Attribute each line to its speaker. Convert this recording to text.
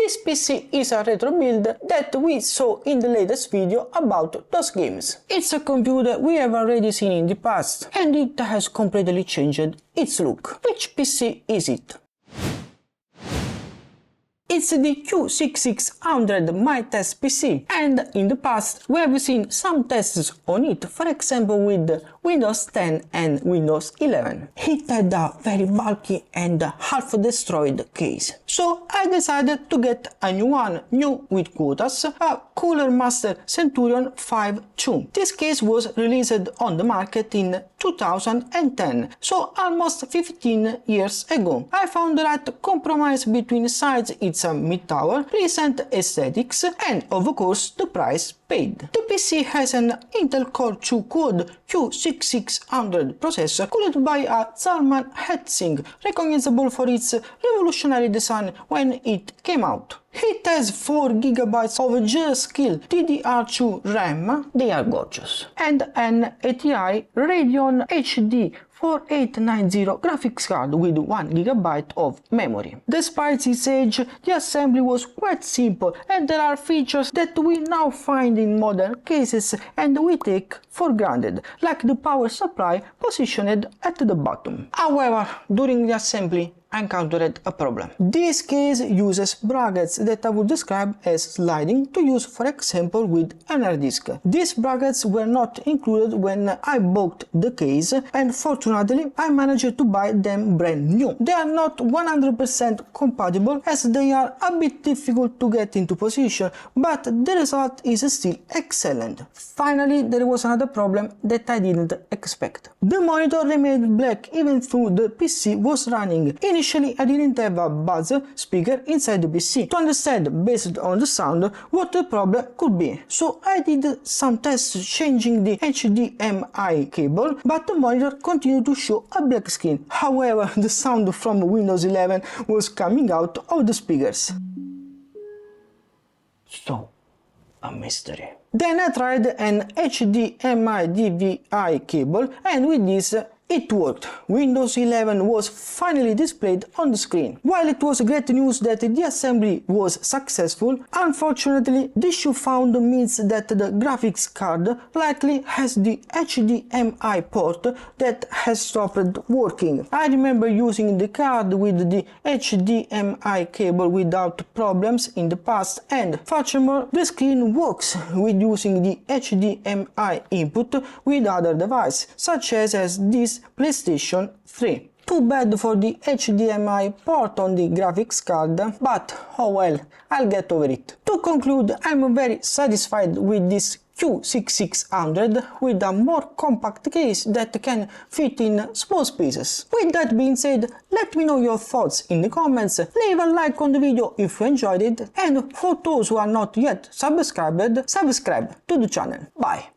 Speaker 1: This PC is a retro build that we saw in the latest video about those games. It's a computer we have already seen in the past, and it has completely changed its look. Which PC is it? It's the Q6600 My Test PC, and in the past we have seen some tests on it, for example with Windows 10 and Windows 11. It had a very bulky and half-destroyed case. So I decided to get a new one, new with quotas, a Cooler Master Centurion 5.2. This case was released on the market in 2010, so almost 15 years ago. I found the right compromise between sides, its mid-tower, recent aesthetics, and of course the price paid. The PC has an Intel Core 2 Quad Q6600 processor cooled by a Zalman heatsink, recognizable for its revolutionary design when it came out. It has 4 GB of G-Skill DDR2 RAM, they are gorgeous, and an ATI Radeon HD 4890 graphics card with 1 GB of memory. Despite its age, the assembly was quite simple, and there are features that we now find in modern cases and we take for granted, like the power supply positioned at the bottom. However, during the assembly, I encountered a problem. This case uses brackets that I would describe as sliding to use, for example, with an hard disk. These brackets were not included when I bought the case, and fortunately I managed to buy them brand new. They are not 100% compatible as they are a bit difficult to get into position, but the result is still excellent. Finally, there was another problem that I didn't expect. The monitor remained black even though the PC was running. Initially, I didn't have a buzz speaker inside the PC to understand, based on the sound, what the problem could be. So I did some tests changing the HDMI cable, but the monitor continued to show a black screen. However, the sound from Windows 11 was coming out of the speakers. So, a mystery. Then I tried an HDMI DVI cable, and with this it worked. Windows 11 was finally displayed on the screen. While it was great news that the assembly was successful, unfortunately the issue found means that the graphics card likely has the HDMI port that has stopped working. I remember using the card with the HDMI cable without problems in the past, and furthermore the screen works with using the HDMI input with other devices, such as this PlayStation 3. Too bad for the HDMI port on the graphics card, but oh well, I'll get over it. To conclude, I'm very satisfied with this Q6600 with a more compact case that can fit in small spaces. With that being said, let me know your thoughts in the comments, leave a like on the video if you enjoyed it, and for those who are not yet subscribed, subscribe to the channel. Bye!